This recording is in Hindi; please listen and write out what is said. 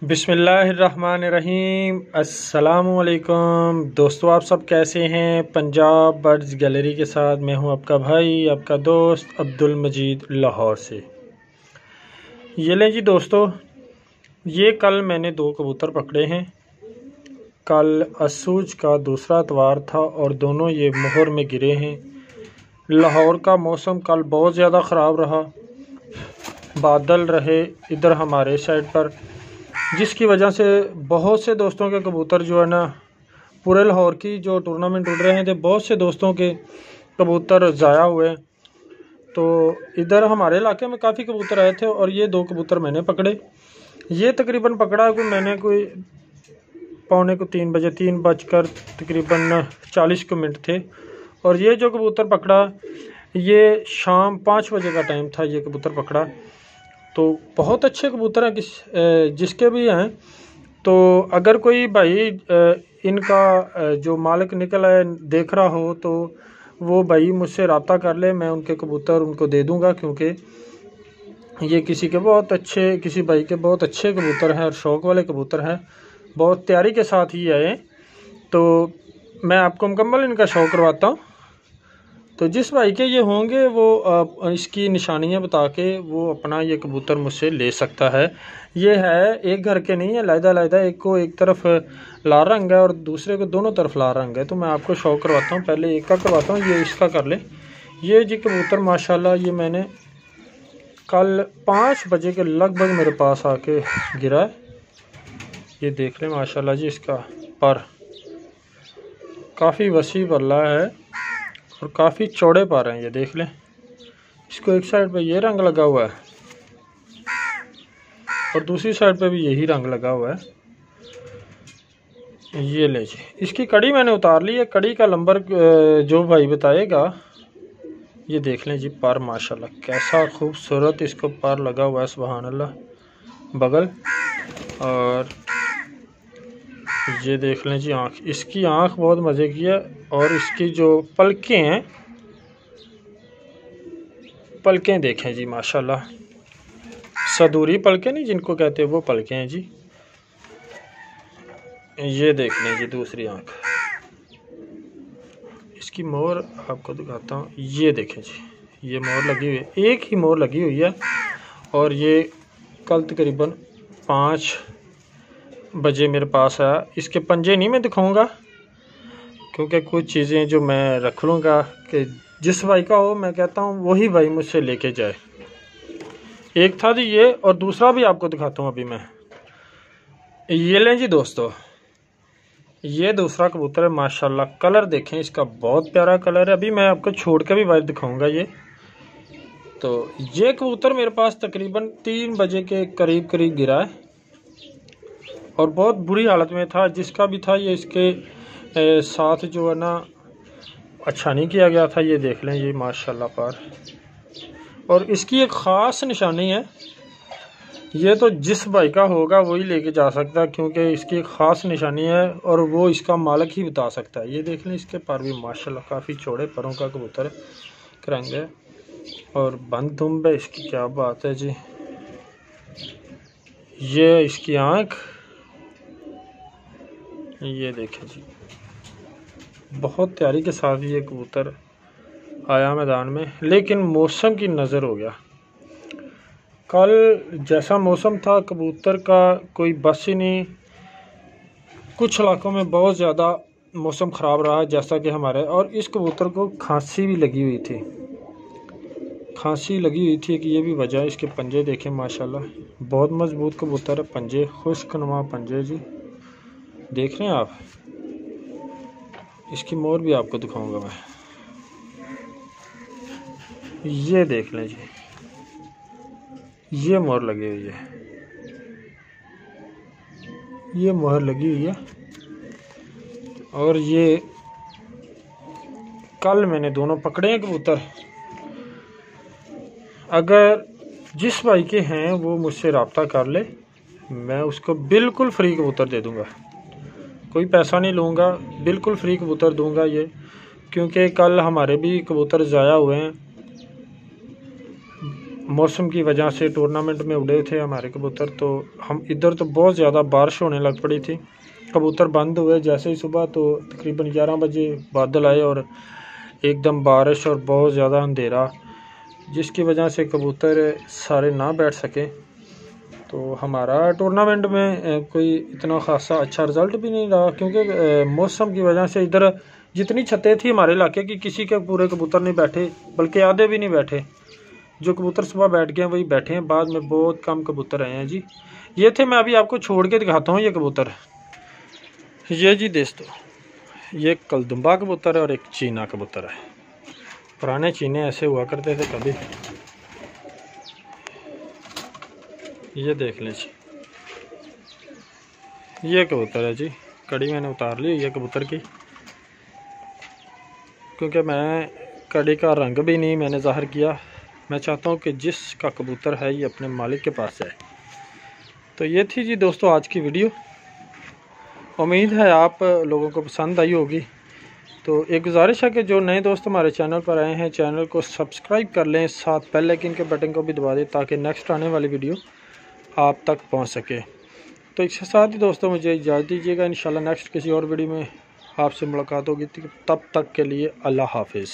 बिस्मिल्लाहिर्रहमानिर्रहीम। अस्सलामुअलैकुम दोस्तों, आप सब कैसे हैं। पंजाब बर्ड्स गैलरी के साथ मैं हूं आपका भाई, आपका दोस्त अब्दुल मजीद लाहौर से। ये लें जी दोस्तों, ये कल मैंने 2 कबूतर पकड़े हैं। कल असूज का दूसरा इतवार था और दोनों ये मोहर में गिरे हैं। लाहौर का मौसम कल बहुत ज़्यादा ख़राब रहा, बादल रहे इधर हमारे साइड पर, जिसकी वजह से बहुत से दोस्तों के कबूतर जो है ना, पूरे लाहौर की जो टूर्नामेंट उड़ रहे थे, बहुत से दोस्तों के कबूतर ज़ाया हुए। तो इधर हमारे इलाके में काफ़ी कबूतर आए थे और ये 2 कबूतर मैंने पकड़े। ये तकरीबन पकड़ा कोई मैंने कोई पौने को 3 बजे, 3 बजकर तकरीबन 40 मिनट थे। और ये जो कबूतर पकड़ा ये शाम 5 बजे का टाइम था, ये कबूतर पकड़ा। तो बहुत अच्छे कबूतर हैं जिसके भी हैं। तो अगर कोई भाई इनका जो मालिक निकल आए देख रहा हो तो वो भाई मुझसे रब्ता कर ले, मैं उनके कबूतर उनको दे दूंगा, क्योंकि ये किसी भाई के बहुत अच्छे कबूतर हैं और शौक़ वाले कबूतर हैं। बहुत तैयारी के साथ ही आए, तो मैं आपको मुकम्मल इनका शौक़ करवाता हूँ। तो जिस भाई के ये होंगे वो इसकी निशानियां बता के वो अपना ये कबूतर मुझसे ले सकता है। ये है एक घर के नहीं है, लायदा एक को एक तरफ लाल रंग है और दूसरे को दोनों तरफ लाल रंग है। तो मैं आपको शौक़ करवाता हूँ, पहले एक का करवाता हूँ, ये इसका कर ले। ये जी कबूतर माशाल्लाह ये मैंने कल 5 बजे के लगभग मेरे पास आके गिरा है। ये देख लें माशाल्लाह जी, इसका पर काफ़ी वसी पल्ला है और काफ़ी चौड़े पर हैं। ये देख लें, इसको एक साइड पे ये रंग लगा हुआ है और दूसरी साइड पे भी यही रंग लगा हुआ है। ये ले जी, इसकी कड़ी मैंने उतार ली है। कड़ी का नंबर जो भाई बताएगा, ये देख लें जी पर माशाल्लाह कैसा खूबसूरत इसको पर लगा हुआ है, सुभान अल्लाह। बगल और ये देख लें जी आँख, इसकी आँख बहुत मज़े की है। और इसकी जो पलकें देखें जी माशाल्लाह, सदूरी पलकें नहीं जिनको कहते हैं, वो पलकें हैं जी। ये देख लें जी दूसरी आँख, इसकी मोर आपको दिखाता हूँ। ये देखें जी, ये मोर लगी हुई है, एक ही मोर लगी हुई है। और ये कल तकरीबन 5 बजे मेरे पास आया। इसके पंजे नहीं मैं दिखाऊंगा, क्योंकि कुछ चीज़ें जो मैं रख लूँगा कि जिस भाई का हो, मैं कहता हूँ वही भाई मुझसे लेके जाए। एक था जी ये, और दूसरा भी आपको दिखाता हूँ अभी मैं। ये लें जी दोस्तों, ये दूसरा कबूतर है माशाल्लाह। कलर देखें इसका, बहुत प्यारा कलर है। अभी मैं आपको छोड़ के भी वाइट दिखाऊंगा ये। तो ये कबूतर मेरे पास तकरीबन 3 बजे के करीब गिरा है और बहुत बुरी हालत में था। जिसका भी था ये इसके साथ जो है ना अच्छा नहीं किया गया था। ये देख लें ये माशाल्लाह पर, और इसकी एक ख़ास निशानी है। ये तो जिस भाई का होगा वही लेके जा सकता है, क्योंकि इसकी एक ख़ास निशानी है और वो इसका मालिक ही बता सकता है। ये देख लें इसके पर भी माशाल्लाह काफ़ी चौड़े परों का कबूतर रंग है और बंद दुम्ब है इसकी, क्या बात है जी। ये इसकी आँख, ये देखें जी, बहुत तैयारी के साथ ये कबूतर आया मैदान में, लेकिन मौसम की नज़र हो गया। कल जैसा मौसम था कबूतर का कोई बस ही नहीं। कुछ इलाकों में बहुत ज़्यादा मौसम ख़राब रहा, जैसा कि हमारे। और इस कबूतर को खांसी भी लगी हुई थी, कि ये भी वजह है। इसके पंजे देखें माशाल्लाह, बहुत मजबूत कबूतर है, पंजे खुश्कनुमा पंजे जी, देख रहे हैं आप। इसकी मोर भी आपको दिखाऊंगा मैं। ये देख लें जी, ये मोहर लगी हुई है, ये मोहर लगी हुई है। और ये कल मैंने दोनों पकड़े हैं कबूतर। अगर जिस भाई के हैं वो मुझसे रब्ता कर ले, मैं उसको बिल्कुल फ्री कबूतर दे दूंगा, कोई पैसा नहीं लूँगा, बिल्कुल फ्री कबूतर दूंगा ये। क्योंकि कल हमारे भी कबूतर ज़ाया हुए हैं मौसम की वजह से टूर्नामेंट में उड़े थे हमारे कबूतर, तो हम इधर तो बहुत ज़्यादा बारिश होने लग पड़ी थी। कबूतर बंद हुए जैसे ही सुबह, तो तकरीबन 11 बजे बादल आए और एकदम बारिश और बहुत ज़्यादा अंधेरा, जिसकी वजह से कबूतर सारे ना बैठ सके। तो हमारा टूर्नामेंट में कोई इतना खासा अच्छा रिज़ल्ट भी नहीं रहा, क्योंकि मौसम की वजह से इधर जितनी छतें थी हमारे इलाके की, किसी के पूरे कबूतर नहीं बैठे, बल्कि आधे भी नहीं बैठे। जो कबूतर सुबह बैठ गए वही बैठे हैं, बाद में बहुत कम कबूतर आए हैं जी। ये थे, मैं अभी आपको छोड़ के दिखाता हूँ ये कबूतर। ये जी दोस्तों, ये कलदुम्बा कबूतर है और एक चीना कबूतर है। पुराने चीने ऐसे हुआ करते थे कभी। ये देख लें जी, ये कबूतर है जी। कड़ी मैंने उतार ली ये कबूतर की, क्योंकि मैं कड़ी का रंग भी नहीं मैंने ज़ाहिर किया। मैं चाहता हूँ कि जिसका कबूतर है ये अपने मालिक के पास जाए। तो ये थी जी दोस्तों आज की वीडियो। उम्मीद है आप लोगों को पसंद आई होगी। तो एक गुजारिश है कि जो नए दोस्त हमारे चैनल पर आए हैं, चैनल को सब्सक्राइब कर लें, साथ बेल आइकन के बटन को भी दबा दें, ताकि नेक्स्ट आने वाली वीडियो आप तक पहुंच सके। तो इसके साथ ही दोस्तों मुझे इजाज़त दीजिएगा। इंशाल्लाह नेक्स्ट किसी और वीडियो में आपसे मुलाकात होगी। तब तक के लिए अल्लाह हाफिज़।